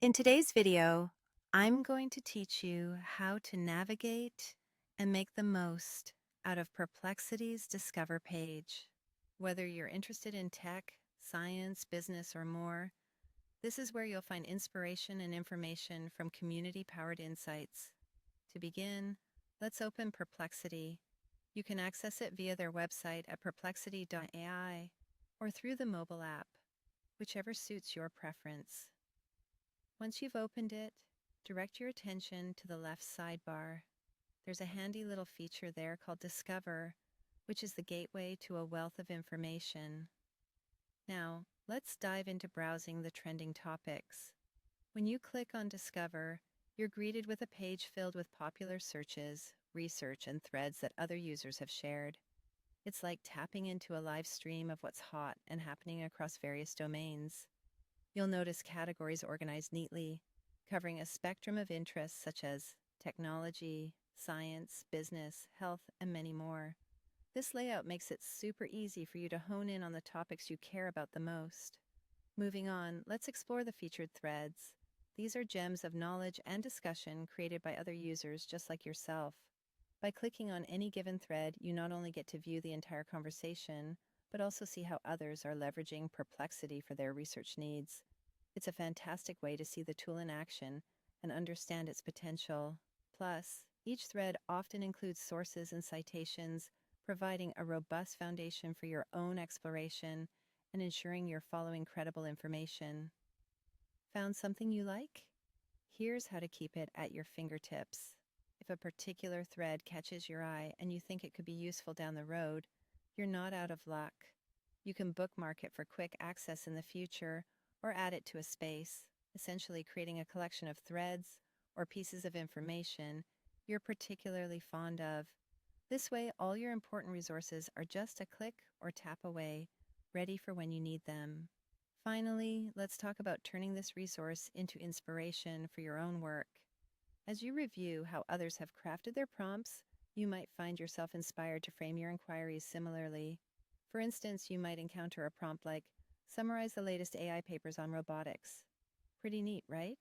In today's video, I'm going to teach you how to navigate and make the most out of Perplexity's Discover page. Whether you're interested in tech, science, business, or more, this is where you'll find inspiration and information from community-powered insights. To begin, let's open Perplexity. You can access it via their website at perplexity.ai or through the mobile app, whichever suits your preference. Once you've opened it, direct your attention to the left sidebar. There's a handy little feature there called Discover, which is the gateway to a wealth of information. Now, let's dive into browsing the trending topics. When you click on Discover, you're greeted with a page filled with popular searches, research, and threads that other users have shared. It's like tapping into a live stream of what's hot and happening across various domains. You'll notice categories organized neatly, covering a spectrum of interests such as technology, science, business, health, and many more. This layout makes it super easy for you to hone in on the topics you care about the most. Moving on, let's explore the featured threads. These are gems of knowledge and discussion created by other users just like yourself. By clicking on any given thread, you not only get to view the entire conversation, but also see how others are leveraging Perplexity for their research needs. It's a fantastic way to see the tool in action and understand its potential. Plus, each thread often includes sources and citations, providing a robust foundation for your own exploration and ensuring you're following credible information. Found something you like? Here's how to keep it at your fingertips. If a particular thread catches your eye and you think it could be useful down the road, you're not out of luck. You can bookmark it for quick access in the future or add it to a space, essentially creating a collection of threads or pieces of information you're particularly fond of. This way, all your important resources are just a click or tap away, ready for when you need them. Finally, let's talk about turning this resource into inspiration for your own work. As you review how others have crafted their prompts, you might find yourself inspired to frame your inquiries similarly. For instance, you might encounter a prompt like, "Summarize the latest AI papers on robotics." Pretty neat, right?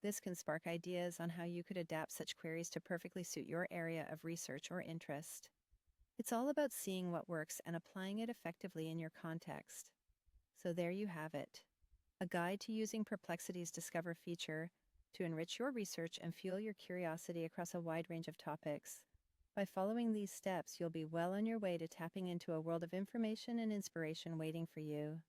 This can spark ideas on how you could adapt such queries to perfectly suit your area of research or interest. It's all about seeing what works and applying it effectively in your context. So there you have it, a guide to using Perplexity's Discover feature to enrich your research and fuel your curiosity across a wide range of topics. By following these steps, you'll be well on your way to tapping into a world of information and inspiration waiting for you.